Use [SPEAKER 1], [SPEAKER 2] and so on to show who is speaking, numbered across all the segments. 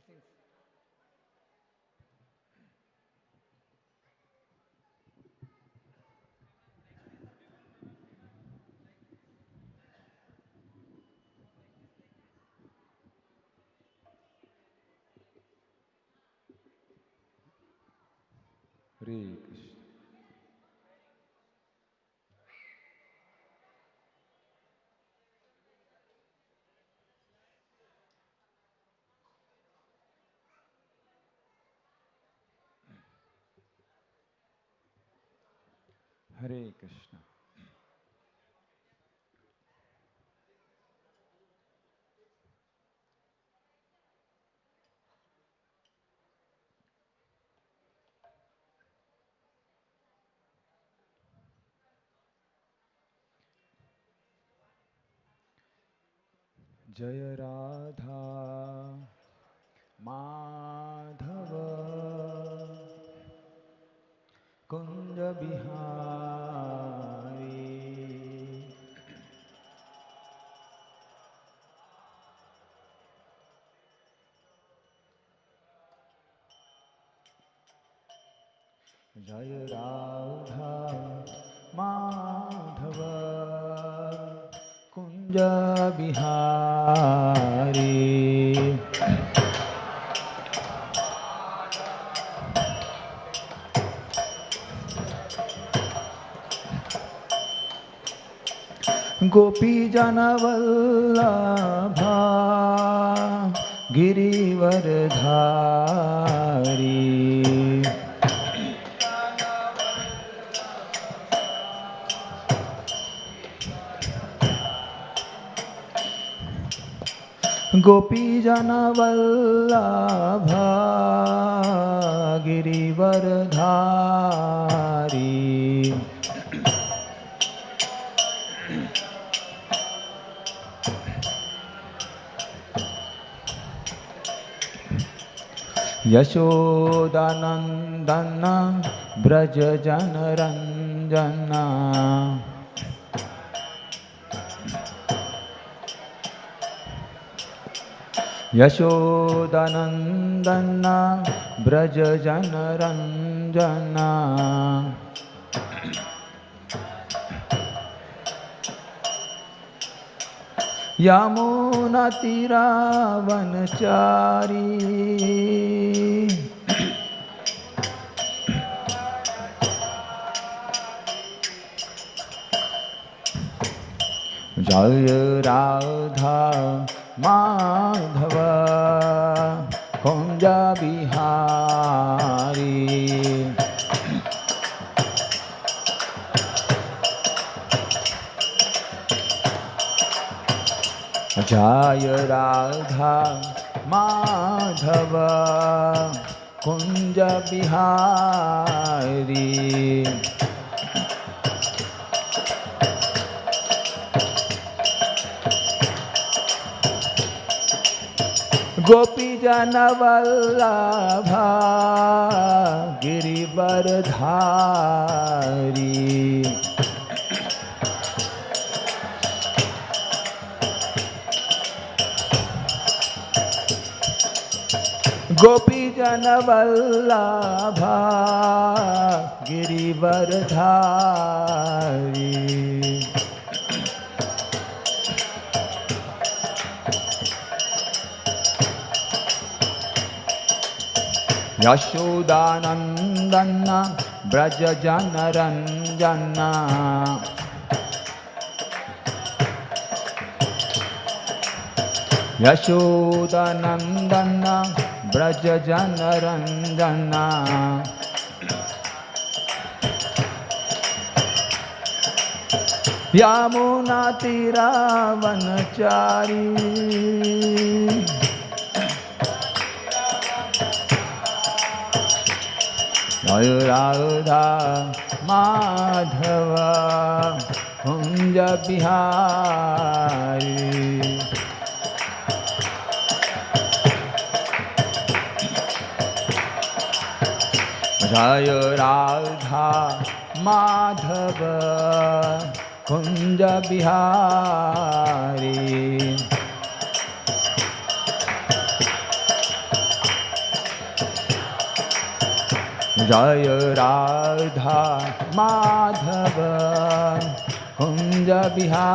[SPEAKER 1] blessings.
[SPEAKER 2] Hare Krishna. Hare Krishna. Jaya Radha Madhava Kunja Bihari Jaya Radha Madhava Kunja Bihari Gopi Jana Vallabha Girivardhari Gopi Jana Vallabha Girivardhari Yashodanandana Braja Jana Ranjana Yashodanandana Braja Jana Ranjana Yamuna Tiravanachari Jaya Radha Madhava Kunja Bihari Jaya Radha Madhava Kunja Bihari Gopi Jana Vallabha Girivardhari Gopi Jana Vallabha Girivardhari Yashodanandana Braja Jana Ranjana Yashodanandana Braja Jana Ranjana Yamuna Tiravanachari Jaya Radha Madhava Kunja Bihari Jaya Radha Madhava Kunja Bihari Jai Radha Madhava Kunja Bihari.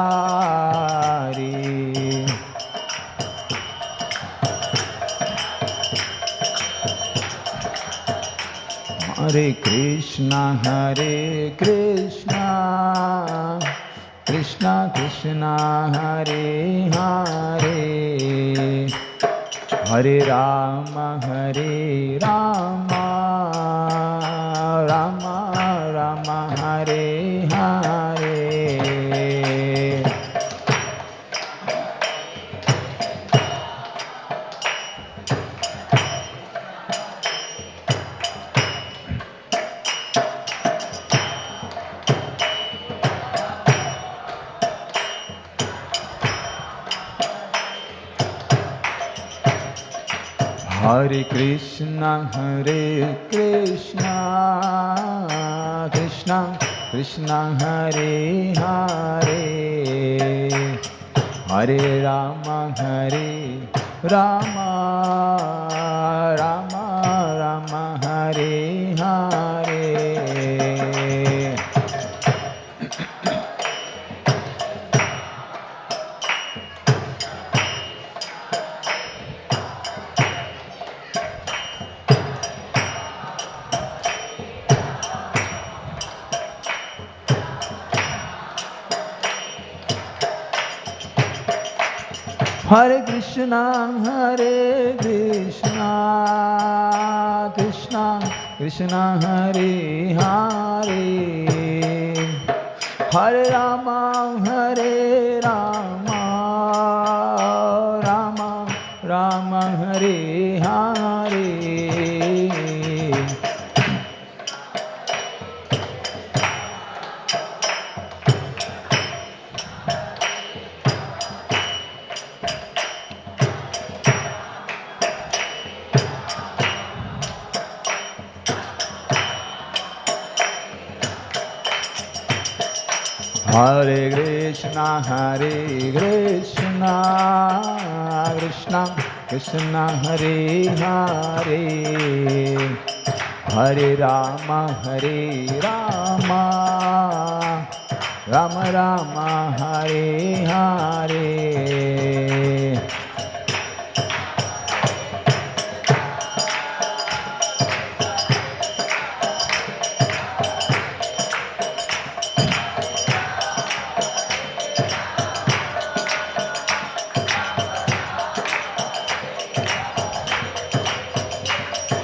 [SPEAKER 2] Hare Krishna Krishna Krishna Hare Hare, Hare Rama Rama Rama Hare Hare. Hare Krishna Krishna Krishna Hare Hare, Hare Rama Rama Rama Hare Hare. Hare Krishna Krishna Krishna Hare Hare, Hare Rama Rama Rama Hare Hare. Hare Krishna Krishna Krishna Hare Hare, Hare Rama Rama Rama Hare Hare.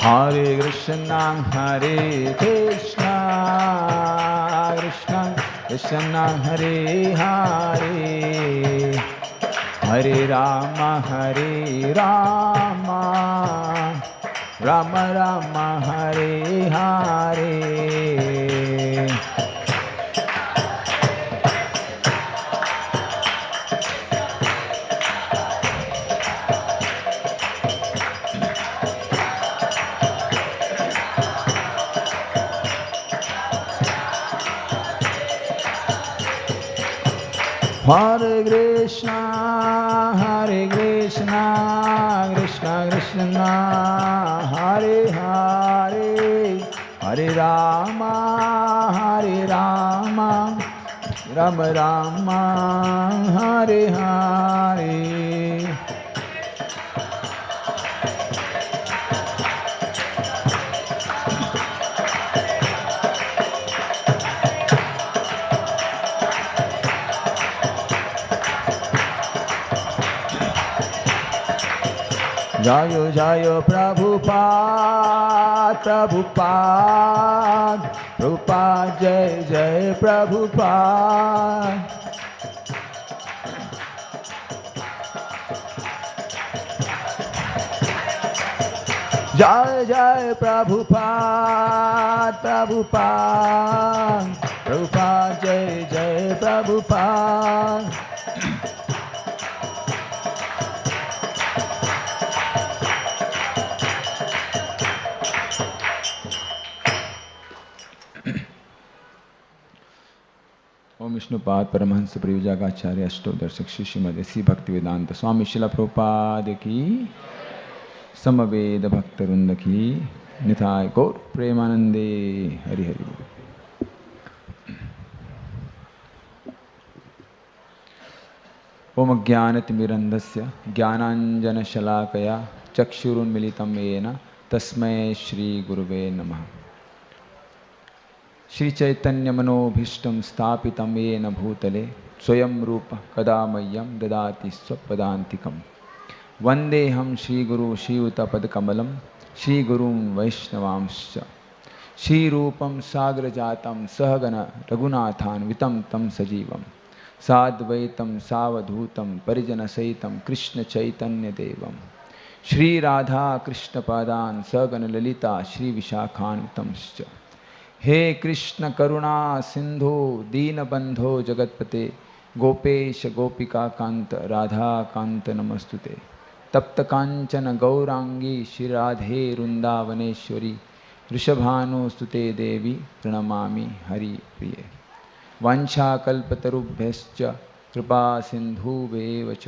[SPEAKER 2] Hare Krishna Krishna Krishna Hare Hare, Hare Rama Rama Rama Hare Hare. Hare Krishna Krishna Krishna Hare Hare, Hare Rama Rama Rama Hare Hare. Jayo Jayo Prabhupada Jai Jai Prabhupada. Jai Jai Prabhupada Jai Jai Prabhupada. ओम विष्णुपाद परमहंस परिव्राजकाचार्य अष्टोदर्शक श्रीमद श्री भक्तिवेदांत स्वामी श्रील प्रभुपाद की, समवेद भक्तवृंद की निताय गौर प्रेमानंदे हरि हरि बोल। ओम ज्ञानतिमिरन्धस्य ज्ञानाञ्जनशलाकया चक्षुरुन्मिलितं येन तस्मै श्रीगुरुवे नमः। श्रीचैतन्यमनोभीष्टं स्थापितं येन भूतले स्वयं रूपः कदा मह्यं ददाति स्वपदान्तिकं। वन्देऽहं श्रीगुरु श्रीयुतपदकमलं श्रीगुरुं वैष्णवांश्च। श्रीरूपं साग्रजातं सहगण रघुनाथान्वितं तं सजीवं साद्वैतं सावधूतं परिजनसहितं कृष्णचैतन्यदेवं श्रीराधा कृष्णपादान् सहगण ललिता श्रीविशाखान्वितंश्च। हे कृष्ण करुणा सिंधु दीनबंधो जगतपते गोपेश गोपिका कांत राधा कांत नमस्तुते। तप्त कांचन गौरांगी श्री राधे वृंदावनेश्वरी वृषभानुस्तुते देवी प्रणमामि हरि प्रिये। वाञ्छाकल्पतरुभ्यश्च कृपा सिन्धुभ्येव च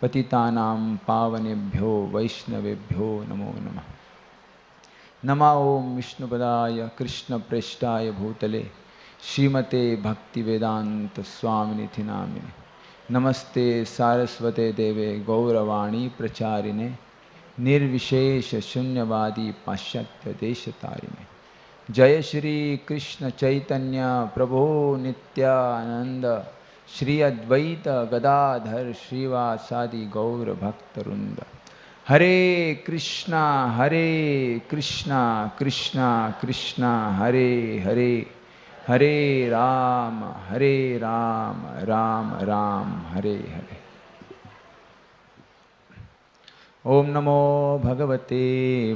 [SPEAKER 2] पतितानां पावनेभ्यो वैष्णवेभ्यो नमो नमः। नमो ओम विष्णुपदाय कृष्णप्रेष्ठाय भूतले श्रीमते भक्तिवेदांत स्वामिनिधि नामिने। नमस्ते सारस्वते देवे गौरवाणी प्रचारिणे निर्विशेष शून्यवादी पाश्चात्य देशतारिणे। जय श्री कृष्ण चैतन्य प्रभो नित्यानंद श्री अद्वैत गदाधर श्रीवासादि गौर भक्तवृंद। हरे कृष्णा कृष्णा कृष्णा हरे हरे हरे राम राम राम हरे हरे। ओम नमो भगवते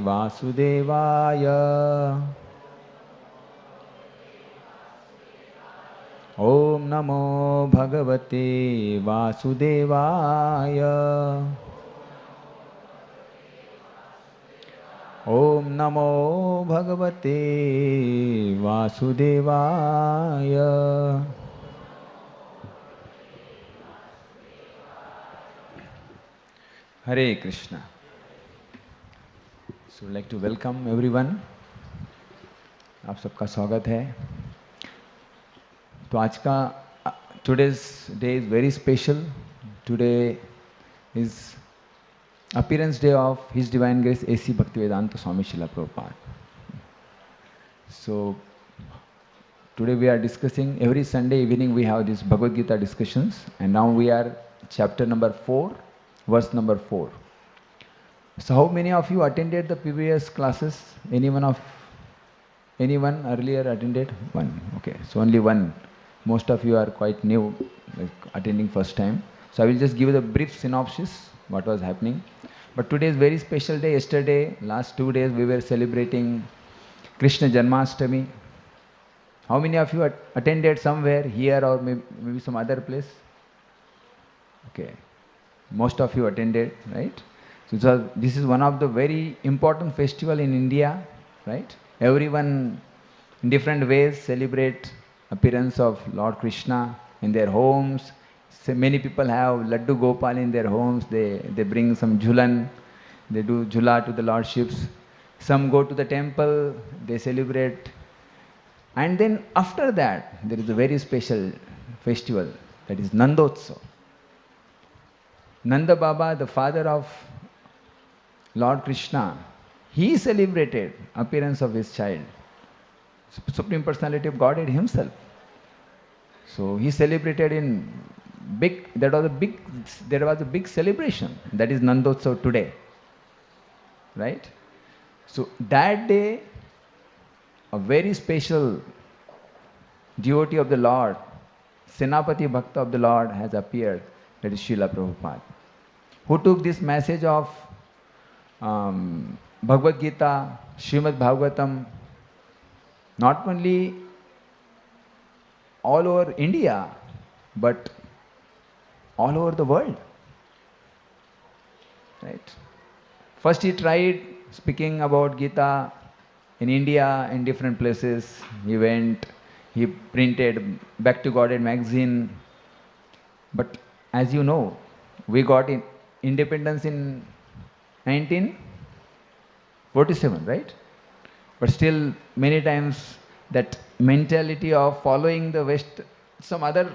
[SPEAKER 2] वासुदेवाय। ओम नमो भगवते वासुदेवाय। ओम नमो भगवते वासुदेवाय। हरे Krishna. So like to welcome everyone. आप सबका स्वागत है। तो आज का today's day is very special. Today is appearance day of His Divine Grace A.C. Bhaktivedanta Swami Srila Prabhupada. So today we are discussing, every Sunday evening we have these Bhagavad Gita discussions, and now we are chapter number 4, verse number 4. So how many of you attended the previous classes? Anyone earlier attended? One. Okay, so only one. Most of you are quite new, like attending first time. So I will just give the brief synopsis what was happening. But today is very special day. Yesterday, last 2 days we were celebrating Krishna Janmashtami. How many of you attended somewhere here or maybe some other place? Okay, most of you attended, right? So this is one of the very important festival in India, right? Everyone in different ways celebrate appearance of Lord Krishna in their homes. So many people have Laddu Gopal in their homes. They bring some Jhulan. They do Jhula to the Lordships. Some go to the temple. They celebrate. And then after that, there is a very special festival, that is Nandotsav. Nanda Baba, the father of Lord Krishna, he celebrated appearance of his child, Supreme Personality of Godhead himself. So he celebrated in big, there was a big celebration, that is Nandotsav today, right? So that day, a very special devotee of the Lord, Senapati Bhakta of the Lord has appeared, that is Srila Prabhupada, who took this message of Bhagavad Gita, Srimad Bhagavatam, not only all over India, but all over the world, right? First he tried speaking about Gita in India, in different places. He went, he printed Back to Godhead magazine. But as you know, we got independence in 1947, right? But still, many times, that mentality of following the West, some other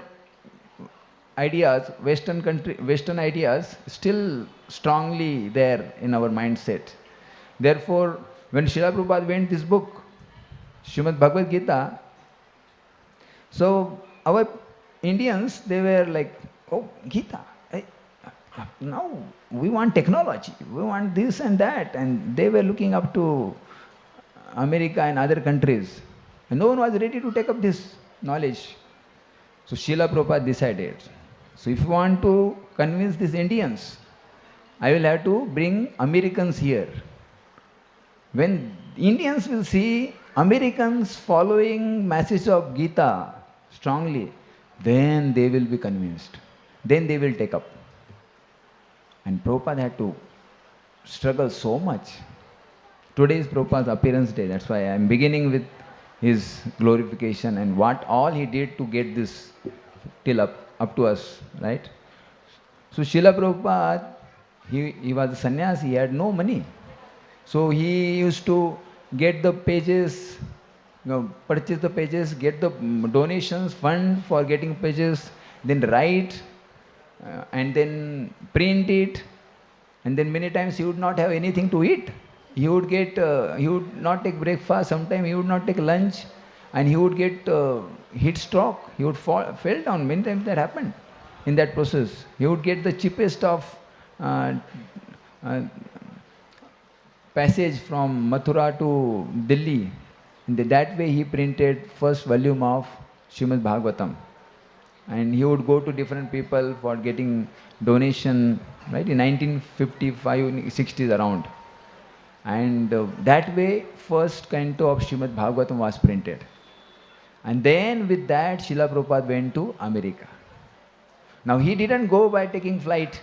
[SPEAKER 2] ideas, Western ideas, still strongly there in our mindset. Therefore, when Srila Prabhupada went this book, Srimad Bhagavad Gita, so our Indians, they were like, oh, Gita, now we want technology, we want this and that, and they were looking up to America and other countries, and no one was ready to take up this knowledge. So Srila Prabhupada decided, so if you want to convince these Indians, I will have to bring Americans here. When Indians will see Americans following message of Gita strongly, then they will be convinced. Then they will take up. And Prabhupada had to struggle so much. Today is Prabhupada's appearance day. That's why I am beginning with his glorification and what all he did to get this till up to us, right? So Srila Prabhupada, he was a sannyasi, he had no money. So he used to get the pages, purchase the pages, get the donations, fund for getting pages, then write, and then print it, and then many times he would not have anything to eat. He would not take breakfast, sometimes he would not take lunch, and he would get heat stroke. He would fell down. Many times that happened in that process. He would get the cheapest of passage from Mathura to Delhi. In that way he printed first volume of Srimad Bhagavatam. And he would go to different people for getting donation, right, in 1955, 60s around. And that way, first canto of Srimad Bhagavatam was printed. And then with that, Srila Prabhupada went to America. Now he didn't go by taking flight,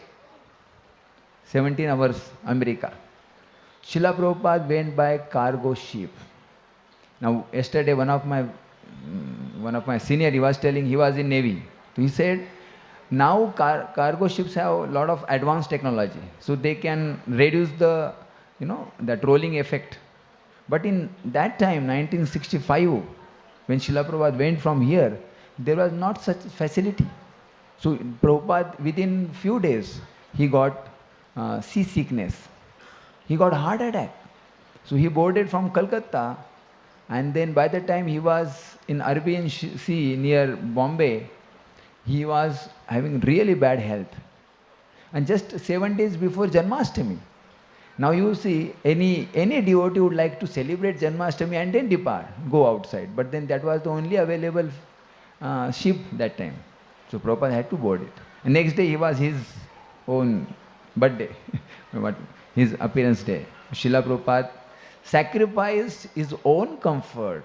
[SPEAKER 2] 17 hours America. Srila Prabhupada went by cargo ship. Now yesterday one of my senior, he was telling, he was in Navy. So he said, now cargo ships have a lot of advanced technology. So they can reduce the, that rolling effect. But in that time, 1965, when Srila Prabhupada went from here, there was not such facility. So Prabhupada, within few days, he got seasickness. He got heart attack. So he boarded from Calcutta, and then by the time he was in Arabian Sea near Bombay, he was having really bad health. And just 7 days before Janmashtami. Now you see, any devotee would like to celebrate Janmashtami and then depart, go outside. But then that was the only available ship that time. So Prabhupada had to board it. And next day he was his own birthday, his appearance day. Srila Prabhupada sacrificed his own comfort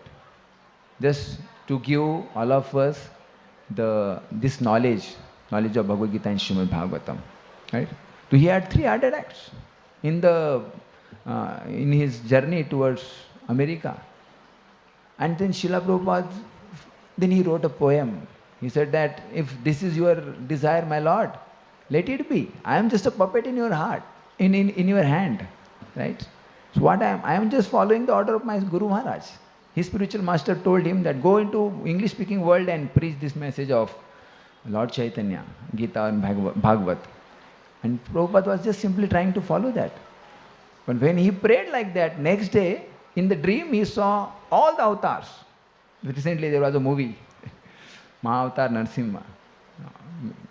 [SPEAKER 2] just to give all of us this knowledge of Bhagavad Gita and Srimad Bhagavatam. Right? So he had 3 heart attacks in his journey towards America. And then Srila Prabhupada, then he wrote a poem. He said that if this is your desire, my Lord, let it be. I am just a puppet in your heart, in your hand. Right? So what I am just following the order of my Guru Maharaj. His spiritual master told him that go into English-speaking world and preach this message of Lord Chaitanya, Gita and Bhagavad. And Prabhupada was just simply trying to follow that. But when he prayed like that, next day, in the dream, he saw all the avatars. Recently, there was a movie, Mahavatar Narsimha.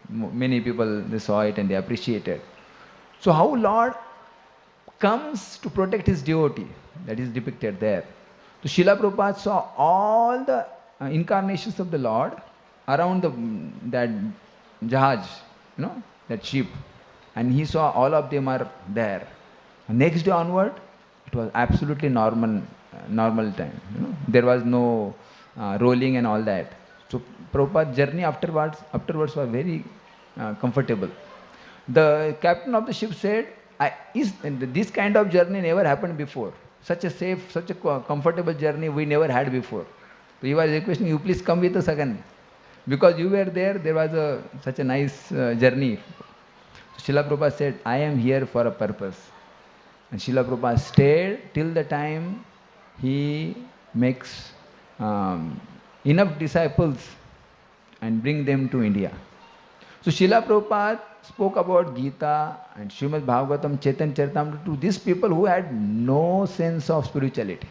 [SPEAKER 2] Many people, they saw it and they appreciated. So how Lord comes to protect his devotee, that is depicted there. So Srila Prabhupada saw all the incarnations of the Lord around that Jahaj, that ship. And he saw all of them are there. Next day onward, it was absolutely normal time. There was no rolling and all that. So Prabhupada's journey afterwards was very comfortable. The captain of the ship said, this kind of journey never happened before. Such a safe, such a comfortable journey we never had before. So he was requesting, you please come with us again. Because you were there was such a nice journey. So Srila Prabhupada said, I am here for a purpose. And Srila Prabhupada stayed till the time he makes enough disciples and bring them to India. So Srila Prabhupada spoke about Gita and Srimad Bhagavatam, Chaitanya Charitamrita to these people who had no sense of spirituality.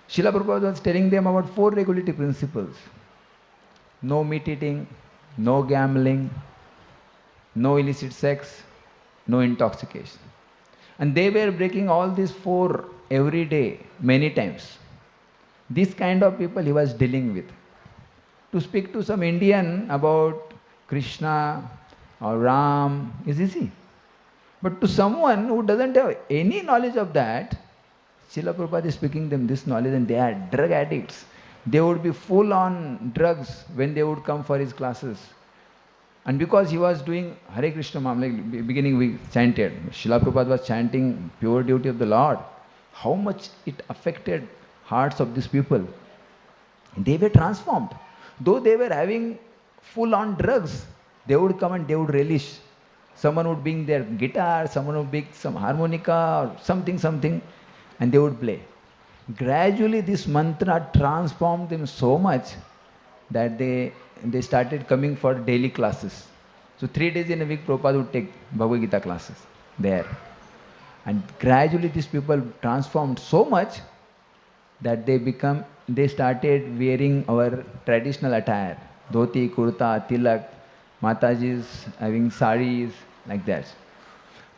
[SPEAKER 2] Srila Prabhupada was telling them about 4 regulative principles. No meat eating, no gambling, no illicit sex, no intoxication. And they were breaking all these 4 every day, many times. This kind of people he was dealing with. To speak to some Indian about Krishna or Ram is easy. But to someone who doesn't have any knowledge of that, Srila Prabhupada is speaking them this knowledge, and they are drug addicts. They would be full on drugs when they would come for his classes. And because he was doing Hare Krishna Mam, like beginning we chanted, Srila Prabhupada was chanting pure duty of the Lord, how much it affected hearts of these people. They were transformed. Though they were having full on drugs, they would come and they would relish. Someone would bring their guitar, someone would bring some harmonica or something, and they would play. Gradually this mantra transformed them so much that they started coming for daily classes. So 3 days in a week Prabhupada would take Bhagavad Gita classes there. And gradually these people transformed so much that they started wearing our traditional attire. Dhoti, kurta, tilak, Matajis having saris, like that.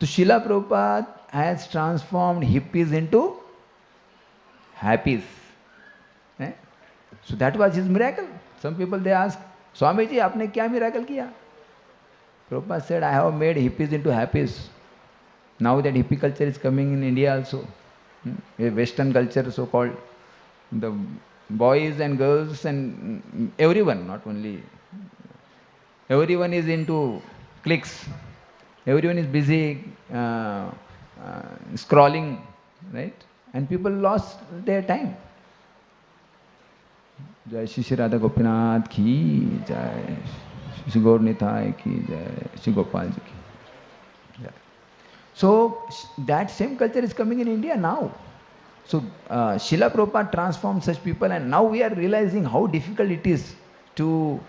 [SPEAKER 2] So Srila Prabhupada has transformed hippies into happies. So that was his miracle. Some people they ask, Swamiji, aapne kya miracle kiya? Prabhupada said, I have made hippies into happies. Now that hippie culture is coming in India also, a Western culture so called, the boys and girls and everyone, not only, everyone is into clicks. Everyone is busy scrolling, right? And people lost their time. Jai Shri Radha Gopinath ki jai, Shri Gaur Nitai ki jai, Shri Gopal ji ki. Yeah. So that same culture is coming in India now. So Srila Prabhupada transformed such people, and now we are realizing how difficult it is to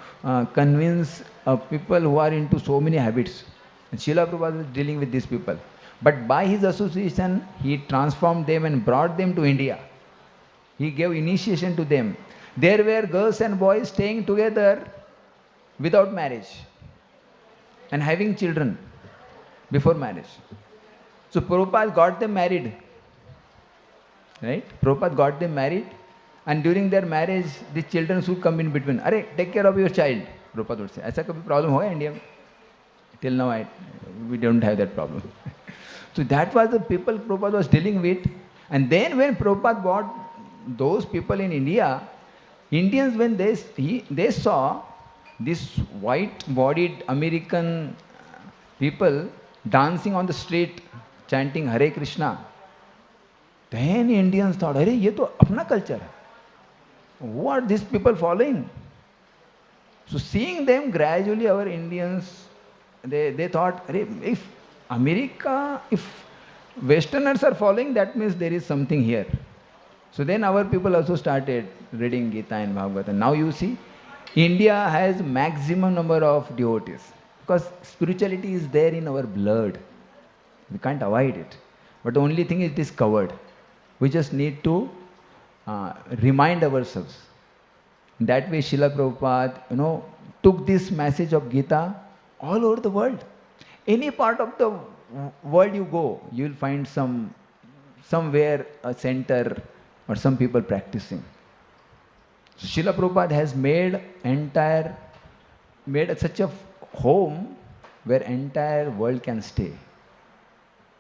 [SPEAKER 2] convince people who are into so many habits. And Srila Prabhupada was dealing with these people. But by his association, he transformed them and brought them to India. He gave initiation to them. There were girls and boys staying together without marriage and having children before marriage. So Prabhupada got them married. Right? Prabhupada got them married, and during their marriage, the children should come in between. Arey, take care of your child. Prabhupada would say. ऐसा कभी problem होगा India में? Till now, we don't have that problem. So that was the people Prabhupada was dealing with. And then when Prabhupada brought those people in India, Indians, when they saw this white-bodied American people dancing on the street, chanting Hare Krishna, then Indians thought, "Arey, ye to apna culture hai. Who are these people following?" So seeing them gradually, our Indians, they thought, "Arey, if Westerners are following, that means there is something here." So then our people also started reading Gita and Bhagavad. And now you see, India has maximum number of devotees because spirituality is there in our blood. We can't avoid it. But the only thing is it is covered. We just need to remind ourselves. That way Srila Prabhupada, took this message of Gita all over the world. Any part of the world you go, you will find somewhere a center or some people practicing. So Srila Prabhupada has made such a home where entire world can stay.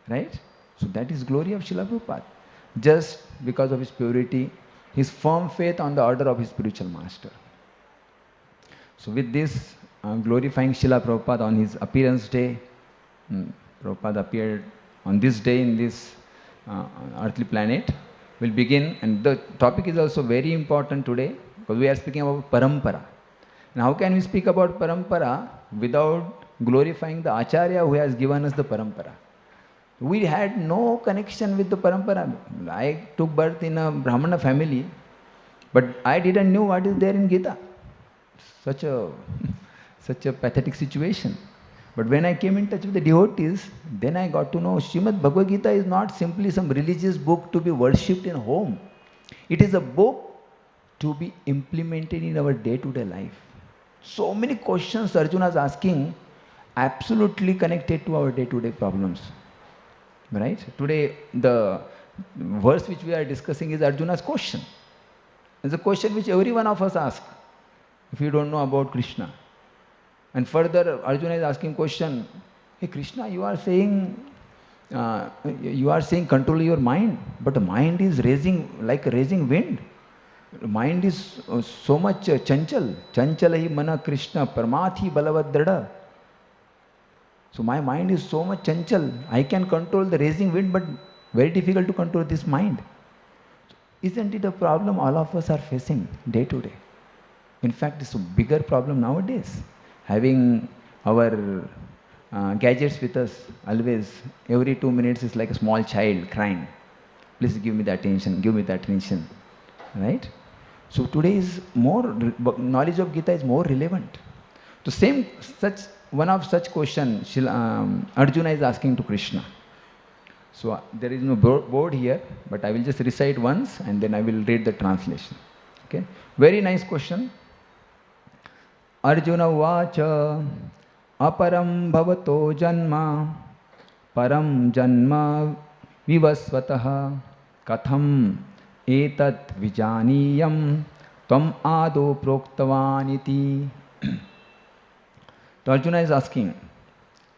[SPEAKER 2] Right? So that is glory of Srila Prabhupada. Just because of his purity, his firm faith on the order of his spiritual master. So with this, glorifying Srila Prabhupada on his appearance day, Prabhupada appeared on this day in this earthly planet, will begin. And the topic is also very important today because we are speaking about parampara. And how can we speak about parampara without glorifying the Acharya who has given us the parampara? We had no connection with the parampara. I took birth in a Brahmana family, but I didn't know what is there in Gita. Such a such a pathetic situation. But when I came in touch with the devotees, then I got to know Srimad Bhagavad Gita is not simply some religious book to be worshipped in home. It is a book to be implemented in our day-to-day life. So many questions Arjuna is asking, absolutely connected to our day-to-day problems. Right? Today, the verse which we are discussing is Arjuna's question. It's a question which every one of us ask if you don't know about Krishna. And further, Arjuna is asking question, hey Krishna, you are saying control your mind, but the mind is raising like a raising wind. The mind is so much chanchal. Chanchalahi mana Krishna parmathi balavad drada. So my mind is so much chanchal. I can control the raising wind, but very difficult to control this mind. Isn't it a problem all of us are facing day to day? In fact, it's a bigger problem nowadays. Having our gadgets with us always, every 2 minutes is like a small child crying. Please give me the attention, give me the attention. Right? So today is more, knowledge of Gita is more relevant. So one of such question Arjuna is asking to Krishna. So there is no board here, but I will just recite once and then I will read the translation. Okay? Very nice question. Arjuna vacha aparam bhavato janma param janma vivasvataha katham etat vijaniyam tvam ado proktavaniti. So Arjuna is asking,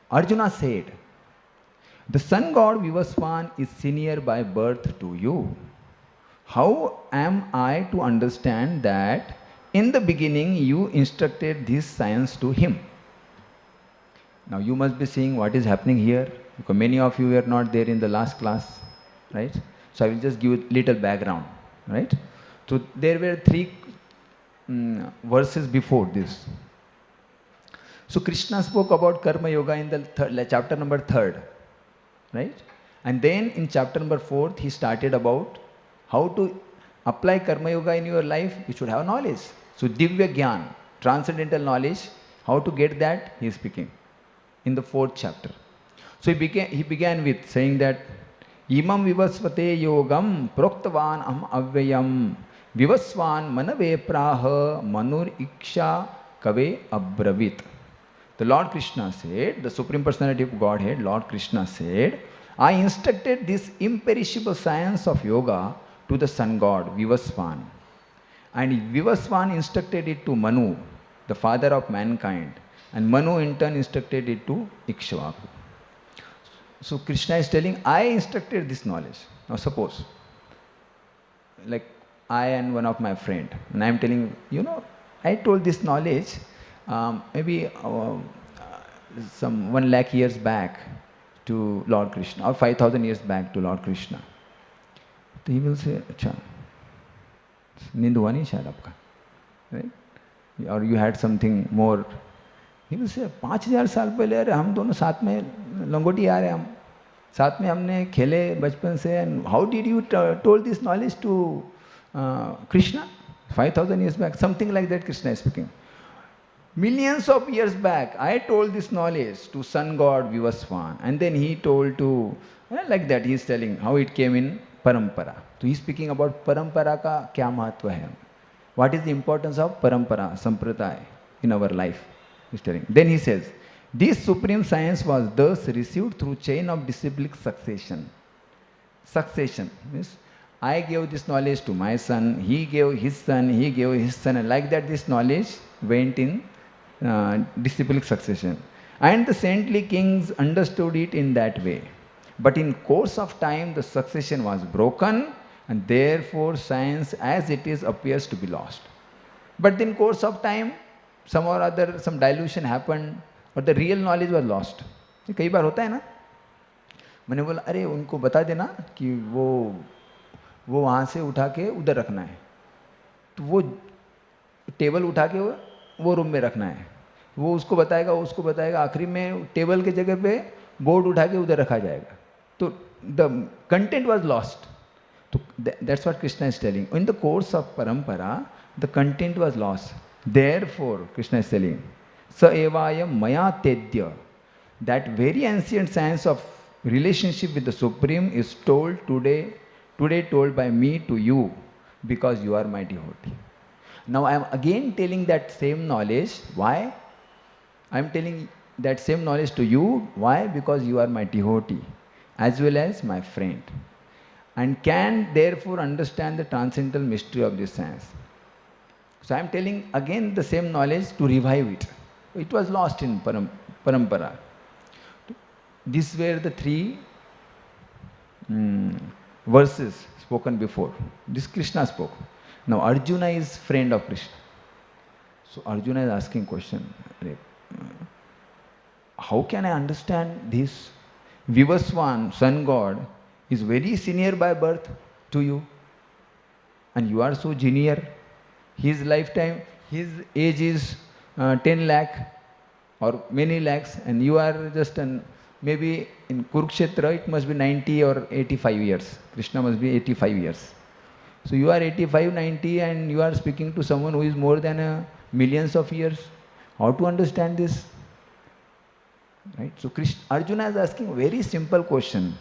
[SPEAKER 2] Arjuna said, the sun god Vivaswan is senior by birth to you. How am I to understand that in the beginning you instructed this science to him? Now you must be seeing what is happening here, because many of you were not there in the last class, right? So I will just give a little background, right? So there were 3 verses before this. So Krishna spoke about Karma Yoga in the chapter number 3, right? And then in chapter number 4, he started about how to apply Karma Yoga in your life. You should have knowledge. So Divya Gyan, transcendental knowledge, how to get that, he is speaking in the 4th chapter. So he began with saying that Imam vivasvate yogam proktavan am avyayam vivasvan manave praha manur iksha kave abravit. The Lord Krishna said, the Supreme Personality of Godhead, Lord Krishna said, I instructed this imperishable science of yoga to the sun god, Vivasvan. And Vivasvan instructed it to Manu, the father of mankind. And Manu in turn instructed it to Ikshvaku. So Krishna is telling, I instructed this knowledge. Now suppose, like I and one of my friend, and I am telling, I told this knowledge maybe some 1 lakh years back to Lord Krishna, or 5,000 years back to Lord Krishna. So he will say, Acha, नींद हुआ नहीं शायद आपका, right? Or you had something more. He will say, 5,000 साल पहले अरे हम दोनों साथ में लंगोटी आ रहे हम साथ में हमने खेले बचपन से. And how did you told this knowledge to Krishna 5,000 years back? Something like that Krishna is speaking. Millions of years back, I told this knowledge to sun god Vivasvan, and then he told to, like that he is telling how it came in parampara. So he is speaking about parampara ka kya mahatva hai. What is the importance of parampara, sampradaya in our life? He is telling. Then he says, this supreme science was thus received through chain of disciplic succession. Succession means I gave this knowledge to my son, he gave his son, he gave his son, and like that this knowledge went in disciplic succession. And the saintly kings understood it in that way. But in course of time, the succession was broken, and therefore science as it is appears to be lost. But in course of time, some or other, some dilution happened, but the real knowledge was lost. कई बार होता है ना, मैंने बोला अरे उनको बता देना कि वो वहाँ से उठा के उधर रखना है, तो वो टेबल उठा के वो रूम में रखना है, वो उसको बताएगा, आखिरी में टेबल के जगह पे बोर्ड उठा के उधर रखा जाएगा. So the content was lost. So that's what Krishna is telling. In the course of parampara, the content was lost. Therefore, Krishna is telling, Sa evayam maya tedya. That very ancient science of relationship with the Supreme is told today told by me to you, because you are my devotee. Now I am again telling that same knowledge. Why? I am telling that same knowledge to you. Why? Because you are my devotee as well as my friend, and can therefore understand the transcendental mystery of this science. So I am telling again the same knowledge to revive it. It was lost in parampara. These were the three verses spoken before. This Krishna spoke. Now Arjuna is friend of Krishna. So Arjuna is asking question, how can I understand this? Vivaswan, sun god, is very senior by birth to you, and you are so junior. His lifetime, his age is 10 lakh or many lakhs, and you are just maybe in Kurukshetra it must be 90 or 85 years. Krishna must be 85 years. So you are 85, 90 and you are speaking to someone who is more than millions of years. How to understand this? Right? So Arjuna is asking a very simple question.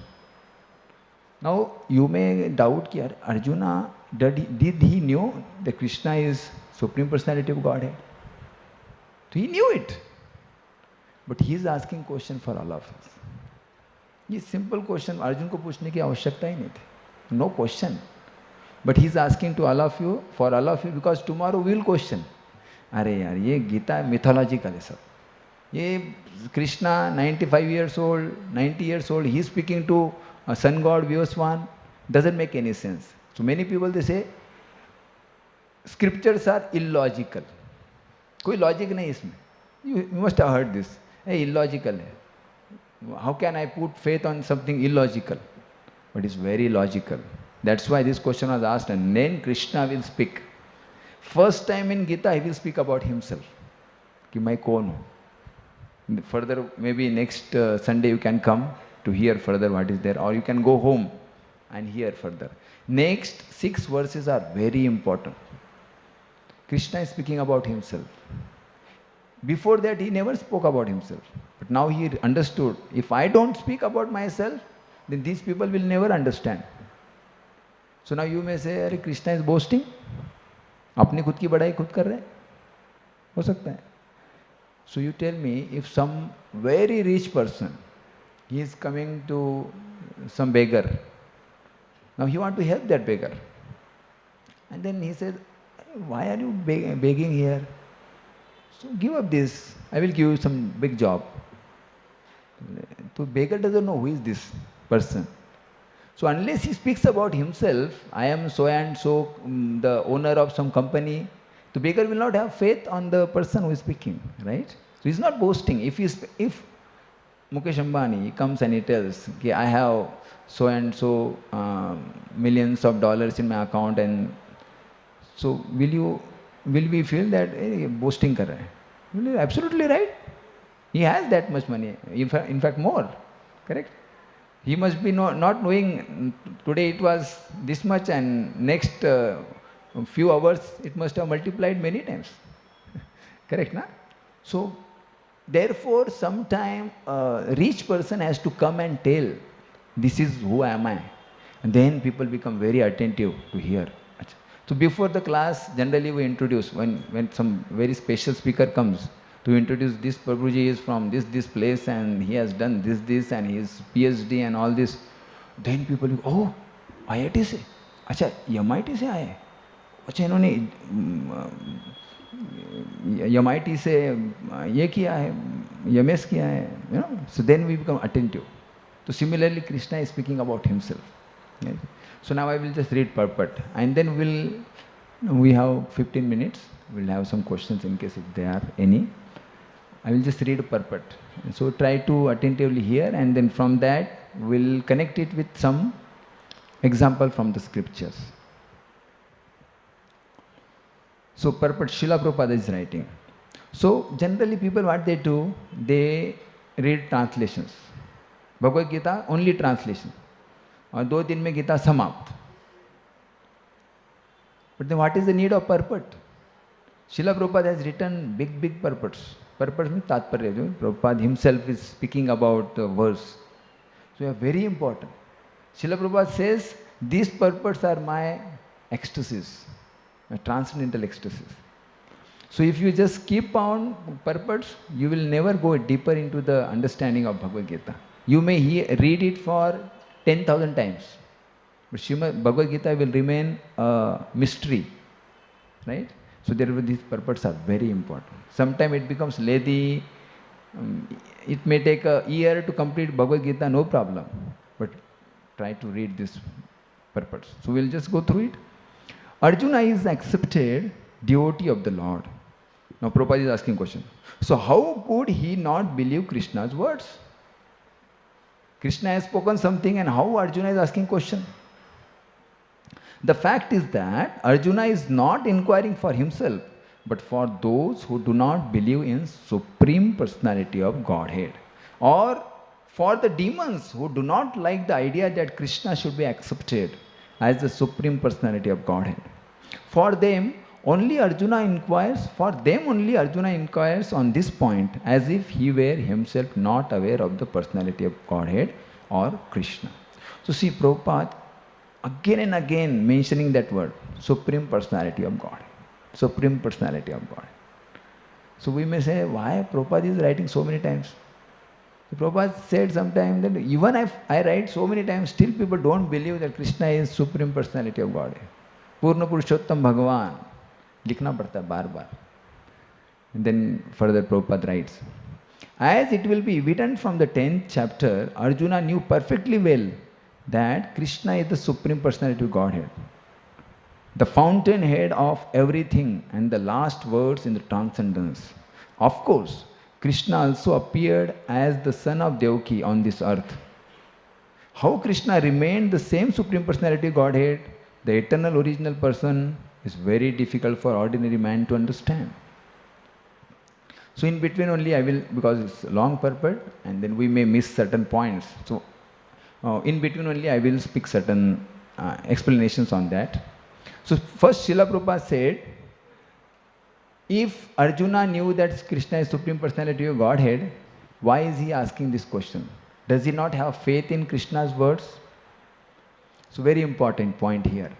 [SPEAKER 2] Now you may doubt that Arjuna, did he know that Krishna is Supreme Personality of Godhead? So he knew it. But he is asking question for all of us. This simple question, Arjuna को पूछने की आवश्यकता ही नहीं थी. No question. But he is asking to all of you, for all of you, because tomorrow we will question. अरे यार ये Gita mythological है सब. ये Krishna 95 years old, 90 years old, he is speaking to a sun god Vivaswan. Doesn't make any sense. So many people they say scriptures are illogical. कोई logic नहीं इसमें. You must have heard this. Hey, illogical है. How can I put faith on something illogical? But it's very logical. That's why this question was asked, and then Krishna will speak. First time in Gita, he will speak about himself. कि मैं कौन हूँ. Further, maybe next Sunday you can come to hear further what is there, or you can go home and hear further. Next 6 verses are very important. Krishna is speaking about himself. Before that, he never spoke about himself. But now he understood, if I don't speak about myself, then these people will never understand. So now you may say, अरे Krishna is boasting. अपनी खुद की बड़ाई खुद कर रहे हैं. हो सकता है. So you tell me, if some very rich person, he is coming to some beggar. Now he want to help that beggar. And then he said, why are you begging here? So give up this. I will give you some big job. So beggar doesn't know who is this person. So unless he speaks about himself, I am so and so, the owner of some company, the beggar will not have faith on the person who is speaking, right? So he's not boasting. If Mukesh Ambani comes and he tells, okay, I have so and so millions of dollars in my account, and so will we feel that boasting kar raha hai? Well, absolutely right. He has that much money. In fact more. Correct? He must be not knowing today it was this much, and next few hours it must have multiplied many times. Correct, na? So therefore, sometime a rich person has to come and tell, this is who am I. And then people become very attentive to hear. So before the class, generally we introduce, when some very special speaker comes, to introduce this Prabhuji is from this place and he has done this and his PhD and all this. Then people will, oh, IIT से, अच्छा MIT से आए, अच्छा इन्होंने MIT से ये किया है, MS किया है, you know. So then we become attentive. So similarly, Krishna is speaking about himself. Right? So now I will just read purport, and then we have 15 minutes. We'll have some questions in case if there are any. I will just read purport. So try to attentively hear, and then from that we'll connect it with some example from the scriptures. So purport, Srila Prabhupada is writing. So generally people what they do, they read translations. Bhagavad Gita, only translation. और 2 दिन में गीता समाप्त. But then what is the need of purport? Srila Prabhupada has written big purports. Purport means tatparya. Prabhupada himself is speaking about the verse. So they are very important. Srila Prabhupada says, these purports are my ecstasies, my transcendental ecstasies. So if you just keep on purports, you will never go deeper into the understanding of Bhagavad Gita. You may read it for 10,000 times. But Bhagavad Gita will remain a mystery, right? So these purports are very important. Sometimes it becomes lengthy. It may take a year to complete Bhagavad Gita, no problem. But try to read this purports. So we'll just go through it. Arjuna is accepted devotee of the Lord. Now Prabhupada is asking question. So how could he not believe Krishna's words? Krishna has spoken something and how Arjuna is asking question? The fact is that Arjuna is not inquiring for himself, but for those who do not believe in Supreme Personality of Godhead, or for the demons who do not like the idea that Krishna should be accepted as the Supreme Personality of Godhead. For them only Arjuna inquires on this point as if he were himself not aware of the personality of Godhead or Krishna. So see, Prabhupada again and again mentioning that word, Supreme Personality of God. Supreme Personality of God. So we may say, why Prabhupada is writing so many times? So Prabhupada said sometime that even if I write so many times, still people don't believe that Krishna is Supreme Personality of God. Purna Purushottam Bhagavan. Likhna padta bar bar. And then further Prabhupada writes, as it will be evident from the 10th chapter, Arjuna knew perfectly well that Krishna is the Supreme Personality of Godhead, the fountainhead of everything and the last words in the transcendence. Of course, Krishna also appeared as the son of Devaki on this earth. How Krishna remained the same Supreme Personality of Godhead, the eternal original person, is very difficult for ordinary man to understand. So in between only I will, because it's a long purport and then we may miss certain points. So in between only I will speak certain explanations on that. So first Srila Prabhupada said, if Arjuna knew that Krishna is Supreme Personality of Godhead, why is he asking this question? Does he not have faith in Krishna's words? So very important point here.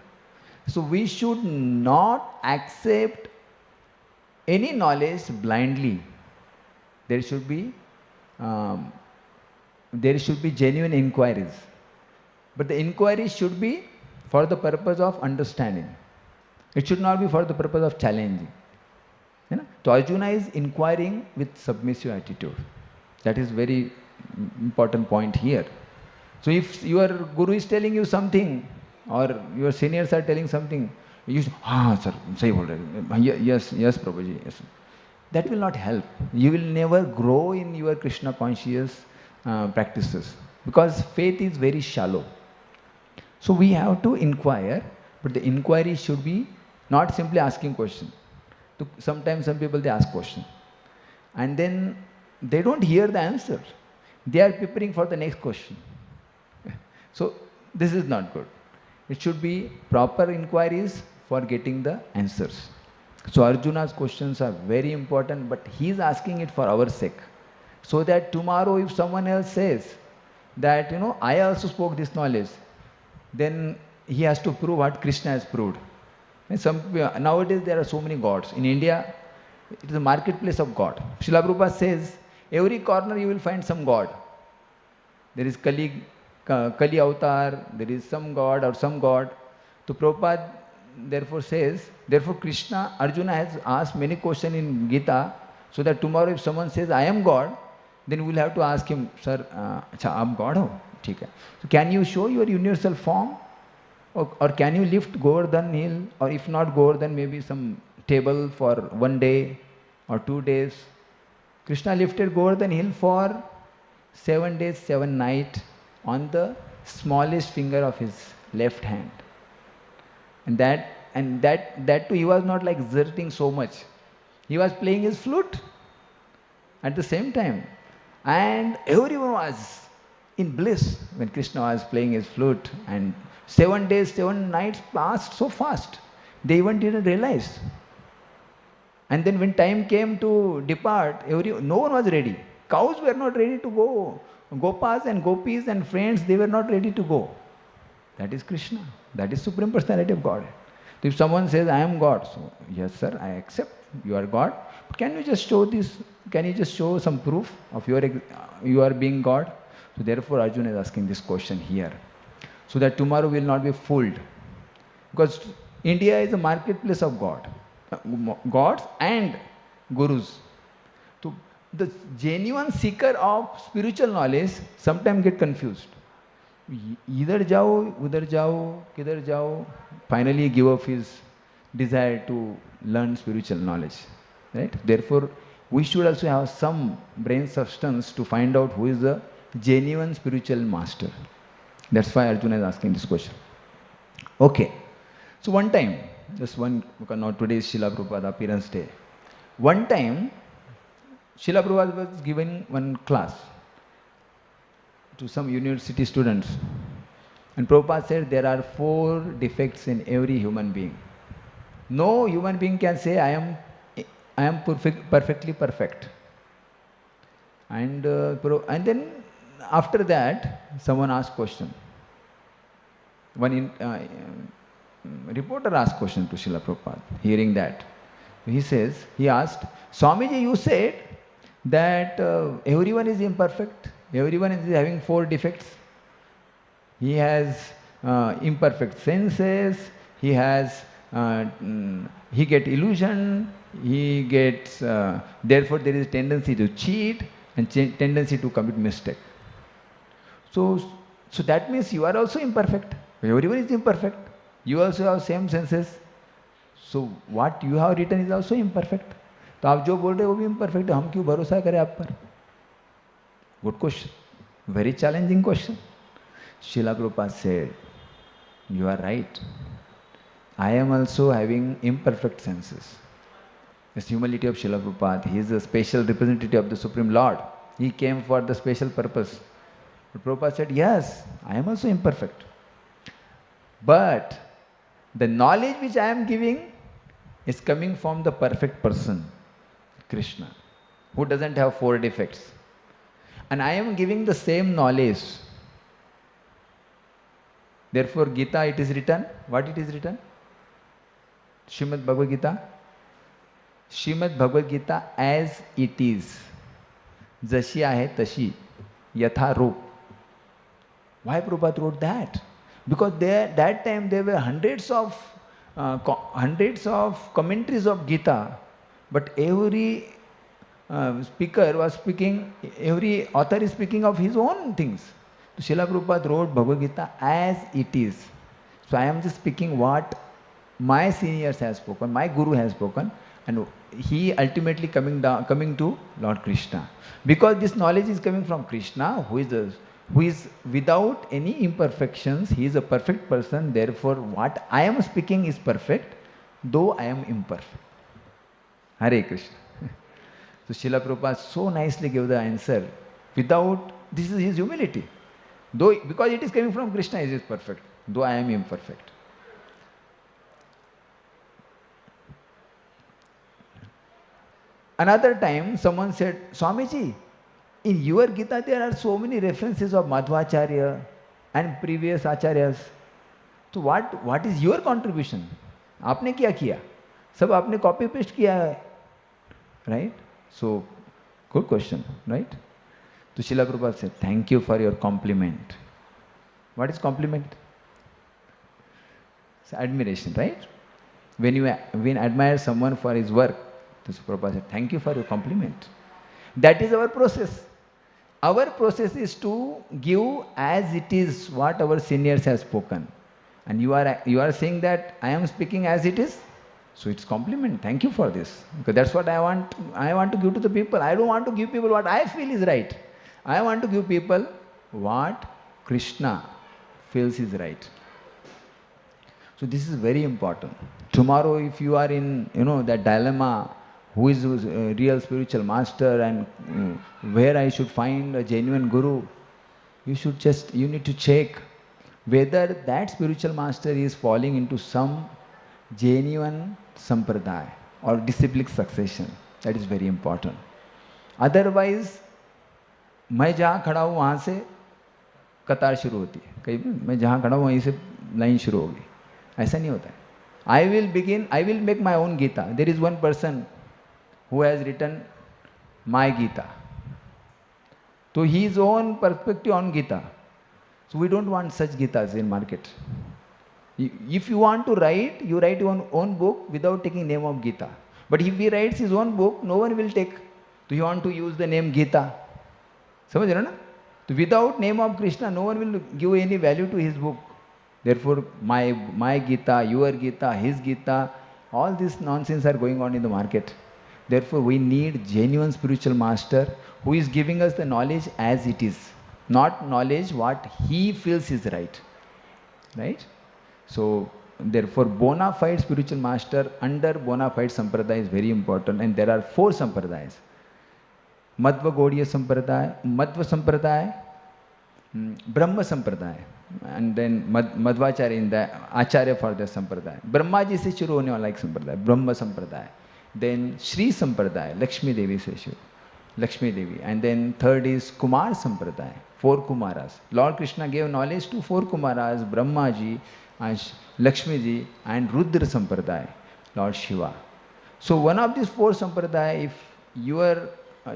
[SPEAKER 2] So we should not accept any knowledge blindly. There should be genuine inquiries. But the inquiry should be for the purpose of understanding. It should not be for the purpose of challenging. You know? So Arjuna is inquiring with submissive attitude. That is very important point here. So if your guru is telling you something, or your seniors are telling something, you say, sir, sahi bol rahe. Yes, Prabhuji, yes. That will not help. You will never grow in your Krishna conscious practices, because faith is very shallow. So we have to inquire, but the inquiry should be not simply asking question. Sometimes some people, they ask question, and then they don't hear the answer. They are preparing for the next question. So this is not good. It should be proper inquiries for getting the answers. So Arjuna's questions are very important, but he is asking it for our sake. So that tomorrow if someone else says that, I also spoke this knowledge, then he has to prove what Krishna has proved. And nowadays there are so many gods. In India, it is a marketplace of God. Srila Prabhupada says, every corner you will find some god. There is Kali avatar, there is some god or some god. So Prabhupada therefore says, Krishna, Arjuna has asked many questions in Gita, so that tomorrow if someone says, I am God, then we will have to ask him, sir, aap God ho? So can you show your universal form? Or can you lift Govardhan hill? Or if not Govardhan, maybe some table for 1 day or 2 days. Krishna lifted Govardhan hill for 7 days, 7 nights on the smallest finger of his left hand. And that too, he was not like exerting so much. He was playing his flute at the same time. And everyone was in bliss when Krishna was playing his flute, and 7 days, 7 nights passed so fast. They even didn't realize. And then when time came to depart, no one was ready. Cows were not ready to go. Gopas and gopis and friends, they were not ready to go. That is Krishna. That is Supreme Personality of Godhead. So if someone says, I am God, so yes sir, I accept you are God. But can you just show this? Can you just show some proof of you are being God? So therefore Arjuna is asking this question here, so that tomorrow we will not be fooled. Because India is a marketplace of gods and gurus. So the genuine seeker of spiritual knowledge sometimes get confused. Either jao, udhar jao, kidhar jao. Finally give up his desire to learn spiritual knowledge. Right? Therefore, we should also have some brain substance to find out who is the genuine spiritual master. That's why Arjuna is asking this question. Okay. So one time, now today is Srila Prabhupada appearance day. One time, Srila Prabhupada was giving one class to some university students. And Prabhupada said there are 4 defects in every human being. No human being can say, I am perfectly perfect. And then after that, someone asked question. One reporter asked question to Srila Prabhupada. Hearing that, he asked, Swamiji, you said that everyone is imperfect. Everyone is having 4 defects. He has imperfect senses. He gets illusion. He gets. Therefore, there is a tendency to cheat and tendency to commit mistake. So that means you are also imperfect. Everyone is imperfect. You also have same senses. So what you have written is also imperfect. तो आप जो बोल रहे हो वो भी imperfect है. हम क्यों भरोसा करें आप पर? Good question. Very challenging question. Srila Prabhupada said, you are right. I am also having imperfect senses. This humility of Srila Prabhupada, he is a special representative of the Supreme Lord. He came for the special purpose. But Prabhupada said, yes, I am also imperfect. But the knowledge which I am giving is coming from the perfect person, Krishna, who doesn't have 4 defects. And I am giving the same knowledge. Therefore, Gita, it is written. What it is written? Srimad Bhagavad Gita. Srimad Bhagavad Gita as it is. Jashi ahe tashi. Yatha rup. Why Prabhupada wrote that? Because that time there were hundreds of commentaries of Gita, but every speaker was speaking, every author is speaking of his own things. So Srila Prabhupada wrote Bhagavad Gita as it is. So I am just speaking what my seniors have spoken, my Guru has spoken, and he ultimately coming to Lord Krishna. Because this knowledge is coming from Krishna, who is without any imperfections. He is a perfect person. Therefore, what I am speaking is perfect, though I am imperfect. Hare Krishna. So Srila Prabhupada so nicely gave the answer without, this is his humility. Though, because it is coming from Krishna, he is perfect, though I am imperfect. Another time, someone said, Swamiji, in your Gita there are so many references of Madhvacharya and previous acharyas. So what is your contribution? आपने क्या किया? सब आपने copy paste किया है, right? So, good question, right? So Srila Prabhupada said, thank you for your compliment. What is compliment? It's admiration, right? When you admire someone for his work, so Prabhupada said, thank you for your compliment. That is our process. Our process is to give as it is what our seniors have spoken. And you are saying that I am speaking as it is. So it's compliment. Thank you for this. Because that's what I want to give to the people. I don't want to give people what I feel is right. I want to give people what Krishna feels is right. So this is very important. Tomorrow if you are in, that dilemma, who is a real spiritual master and where I should find a genuine guru, you need to check whether that spiritual master is falling into some genuine sampradaya or disciplic succession. That is very important. Otherwise, मैं जहाँ खड़ा हूँ वहाँ से कतार शुरू होती है, कहीं मैं जहाँ खड़ा हूँ वहीं से लाइन शुरू होगी, ऐसा नहीं होता है. I will make my own Gita. There is one person who has written my Gita. So his own perspective on Gita. So we don't want such Gitas in market. If you want to write, you write your own book without taking name of Gita. But if he writes his own book, no one will take. So you want to use the name Gita. समझ रहे हो ना? So without name of Krishna, no one will give any value to his book. Therefore, my Gita, your Gita, his Gita, all this nonsense are going on in the market. Therefore, we need genuine spiritual master who is giving us the knowledge as it is, not knowledge what he feels is right. Right? So, therefore, bona fide spiritual master under bona fide sampradaya is very important, and there are 4 sampradayas. Madhva Gaudiya Sampradaya, Madhva Sampradaya, Brahma Sampradaya, and then Madhvacharya in the Acharya for the Sampradaya. Brahmaji se shuru hone wala ek Sampradaya, Brahma Sampradaya. Then Shri Sampradaya, Lakshmi Devi se shuru, Lakshmi Devi. And then third is Kumar Sampradaya, 4 Kumaras. Lord Krishna gave knowledge to 4 Kumaras, Brahmaji, Lakshmi Ji, and Rudra Sampradaya, Lord Shiva. So one of these 4 Sampradaya, if you are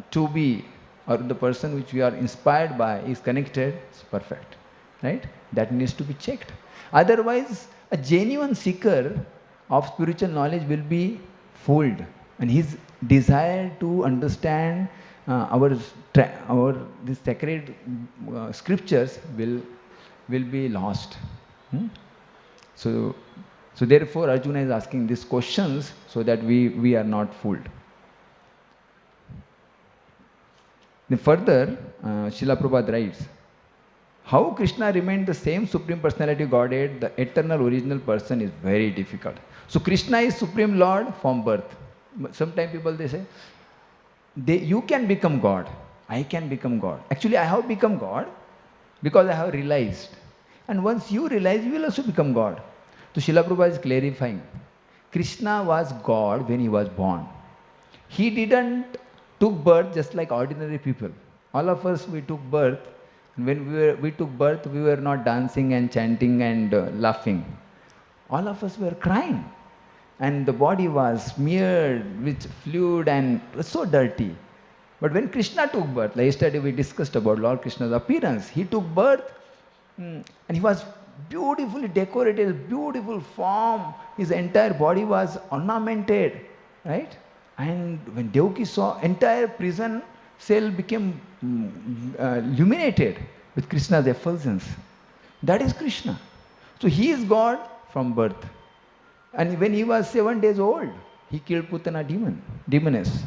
[SPEAKER 2] to be, or the person which we are inspired by is connected, it's perfect. Right? That needs to be checked. Otherwise, a genuine seeker of spiritual knowledge will be fooled, and his desire to understand our the sacred scriptures will be lost. So therefore, Arjuna is asking these questions so that we are not fooled. Then further, Srila Prabhupada writes, how Krishna remained the same Supreme Personality Godhead, the eternal original person, is very difficult. So Krishna is Supreme Lord from birth. Sometimes people they say, you can become God, I can become God. Actually, I have become God because I have realized. And once you realize, you will also become God. So Srila Prabhupada is clarifying. Krishna was God when he was born. He didn't took birth just like ordinary people. All of us, we took birth. When we took birth, we were not dancing and chanting and laughing. All of us were crying. And the body was smeared with fluid and was so dirty. But when Krishna took birth, like yesterday we discussed about Lord Krishna's appearance, he took birth and he was beautifully decorated, beautiful form. His entire body was ornamented, right? And when Devaki saw, entire prison cell became illuminated with Krishna's effulgence. That is Krishna. So he is God from birth. And when he was 7 days old, he killed Putana demoness.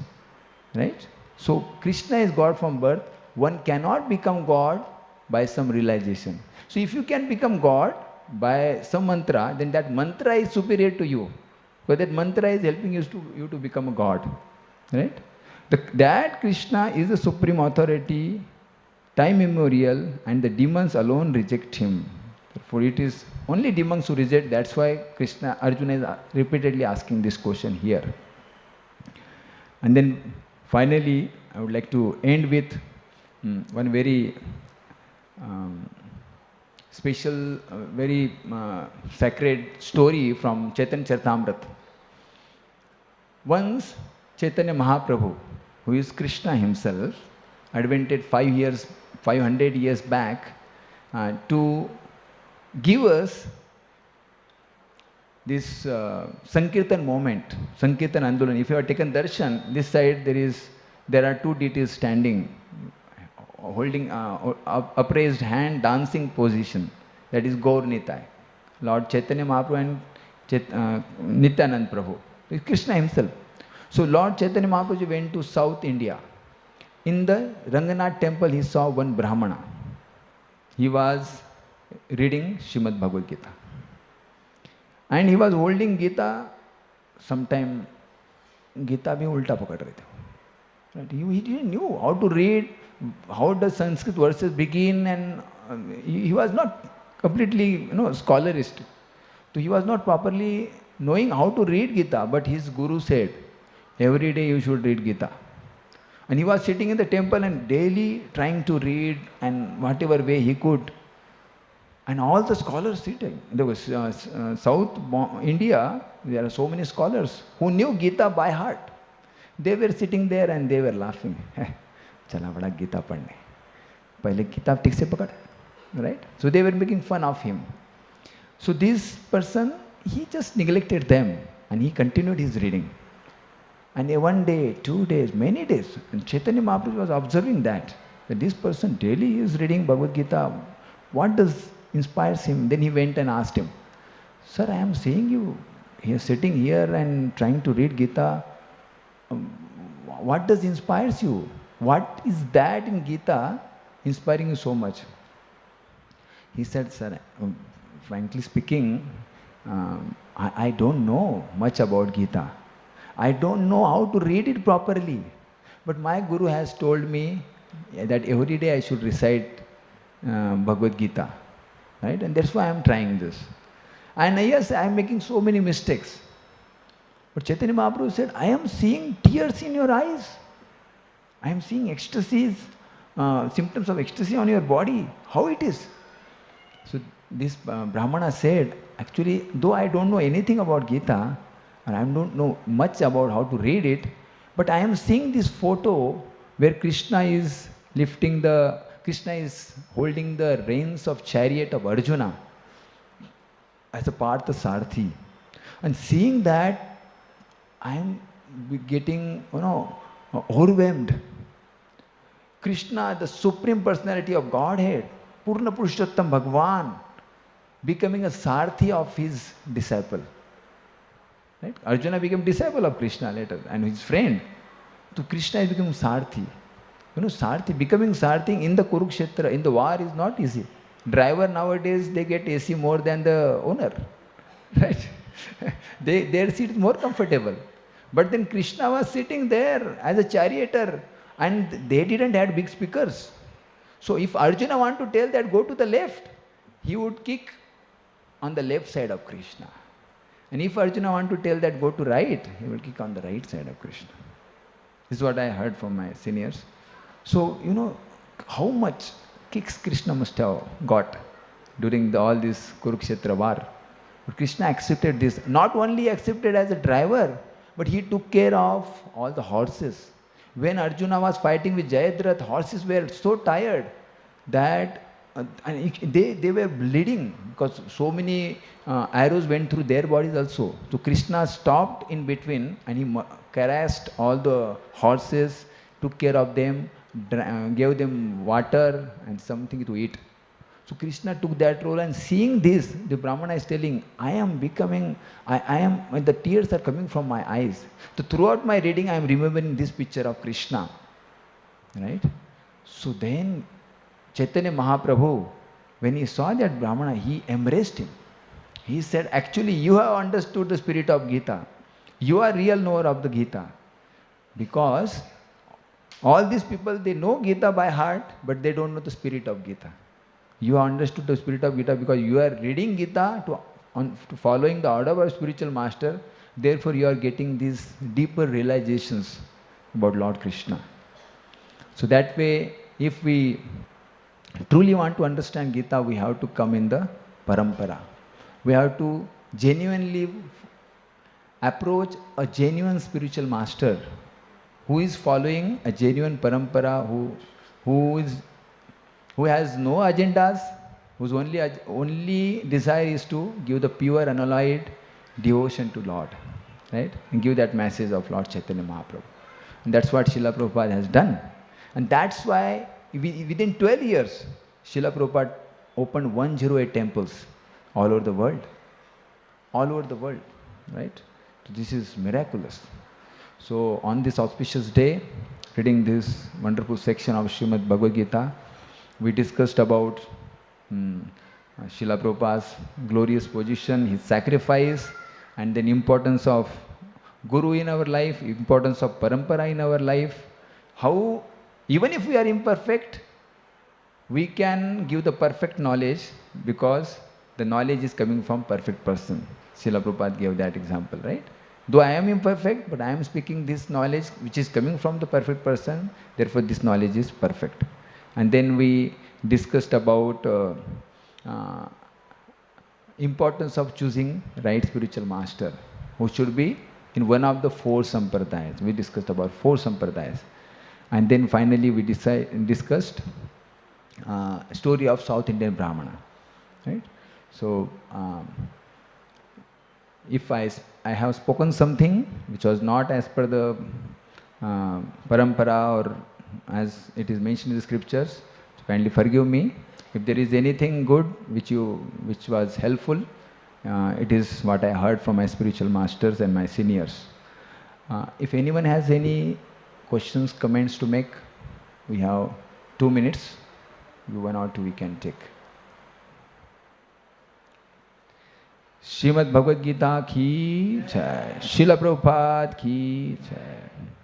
[SPEAKER 2] Right? So Krishna is God from birth. One cannot become God by some realization. So if you can become God by some mantra, then that mantra is superior to you. Because that mantra is helping you to become a God. Right? That Krishna is the supreme authority, time immemorial, and the demons alone reject him. Therefore, it is only demons who reject. That's why Arjuna is repeatedly asking this question here. And then finally, I would like to end with one very special, very sacred story from Chaitanya Charitamrita. Once Chaitanya Mahaprabhu, who is Krishna himself, advented 500 years back to give us this Sankirtan moment, Sankirtan Andolan. If you have taken darshan, this side there are 2 deities standing, holding upraised hand, dancing position. That is Gaur Nitai, Lord Chaitanya Mahaprabhu and Nityanand Prabhu. It's Krishna himself. So Lord Chaitanya Mahaprabhu went to South India. In the Ranganath temple, he saw one Brahmana. He was reading Srimad Bhagavad Gita. And he was holding Gita, sometime Gita bhi ulta pakad rahe the. Right? He didn't know how to read how does Sanskrit verses begin, and he was not completely, scholarist. So he was not properly knowing how to read Gita, but his guru said, every day you should read Gita. And he was sitting in the temple and daily trying to read, and whatever way he could. And all the scholars sitting. There was South India, there are so many scholars who knew Gita by heart. They were sitting there and they were laughing. Chala bada Gita padne. Pehle kitab ठीक से पकड़. Right? So they were making fun of him. So this person, he just neglected them and he continued his reading. And one day, 2 days, many days, and Chaitanya Mahaprabhu was observing that this person daily is reading Bhagavad Gita. What does inspires him? Then he went and asked him, Sir, I am seeing you here sitting here and trying to read Gita. What does inspires you? What is that in Gita inspiring you so much? He said, Sir, frankly speaking, I don't know much about Gita. I don't know how to read it properly. But my Guru has told me that every day I should recite Bhagavad Gita. Right? And that's why I am trying this. And yes, I am making so many mistakes. But Chaitanya Mahaprabhu said, I am seeing tears in your eyes. I am seeing ecstasies, symptoms of ecstasy on your body. How it is? So this Brahmana said, actually, though I don't know anything about Gita, and I don't know much about how to read it, but I am seeing this photo where Krishna is holding the reins of chariot of Arjuna as a Partha Sarthi. And seeing that, I am getting, overwhelmed. Krishna, the Supreme Personality of Godhead, Purna Purushottam Bhagavan, becoming a Sarthi of his disciple. Right? Arjuna became disciple of Krishna later and his friend. So Krishna is becoming Sarthi. Becoming Sarthi in the Kurukshetra, in the war is not easy. Driver nowadays, they get AC more than the owner. Right? Their seat is more comfortable. But then Krishna was sitting there as a charioteer and they didn't have big speakers. So if Arjuna want to tell that go to the left, he would kick on the left side of Krishna. And if Arjuna want to tell that go to right, he will kick on the right side of Krishna. This is what I heard from my seniors. So, how much kicks Krishna must have got during all this Kurukshetra war. But Krishna accepted this. Not only accepted as a driver, but he took care of all the horses. When Arjuna was fighting with Jayadratha, horses were so tired that they were bleeding because so many arrows went through their bodies also. So Krishna stopped in between and he caressed all the horses, took care of them, gave them water and something to eat. So Krishna took that role, and seeing this, the Brahmana is telling, the tears are coming from my eyes. So throughout my reading, I am remembering this picture of Krishna. Right? So then Chaitanya Mahaprabhu, when he saw that Brahmana, he embraced him. He said, actually, you have understood the spirit of Gita. You are real knower of the Gita. Because all these people, they know Gita by heart, but they don't know the spirit of Gita. You have understood the spirit of Gita because you are reading Gita to following the order of our spiritual master. Therefore, you are getting these deeper realizations about Lord Krishna. So that way, if we truly want to understand Gita, we have to come in the parampara. We have to genuinely approach a genuine spiritual master who is following a genuine parampara, who has no agendas, whose only desire is to give the pure, unalloyed devotion to Lord, right? And give that message of Lord Chaitanya Mahaprabhu. And that's what Srila Prabhupada has done. And that's why within 12 years, Srila Prabhupada opened 108 temples all over the world. All over the world, right? So this is miraculous. So on this auspicious day, reading this wonderful section of Srimad Bhagavad Gita, we discussed about Srila Prabhupada's glorious position, his sacrifice, and then importance of Guru in our life, importance of parampara in our life, how Even if we are imperfect, we can give the perfect knowledge because the knowledge is coming from perfect person. Srila Prabhupada gave that example, right? Though I am imperfect, but I am speaking this knowledge which is coming from the perfect person, therefore this knowledge is perfect. And then we discussed about importance of choosing right spiritual master, who should be in one of the 4 sampradayas. We discussed about 4 sampradayas. And then finally we discussed story of South Indian Brahmana, right? So if I have spoken something which was not as per the parampara or as it is mentioned in the scriptures, so kindly forgive me. If there is anything good which was helpful, it is what I heard from my spiritual masters and my seniors. If anyone has any questions, comments to make, we have 2 minutes. 1 or 2 we can take. Srimad Bhagavad Gita ki jai. Srila Prabhupada ki jai.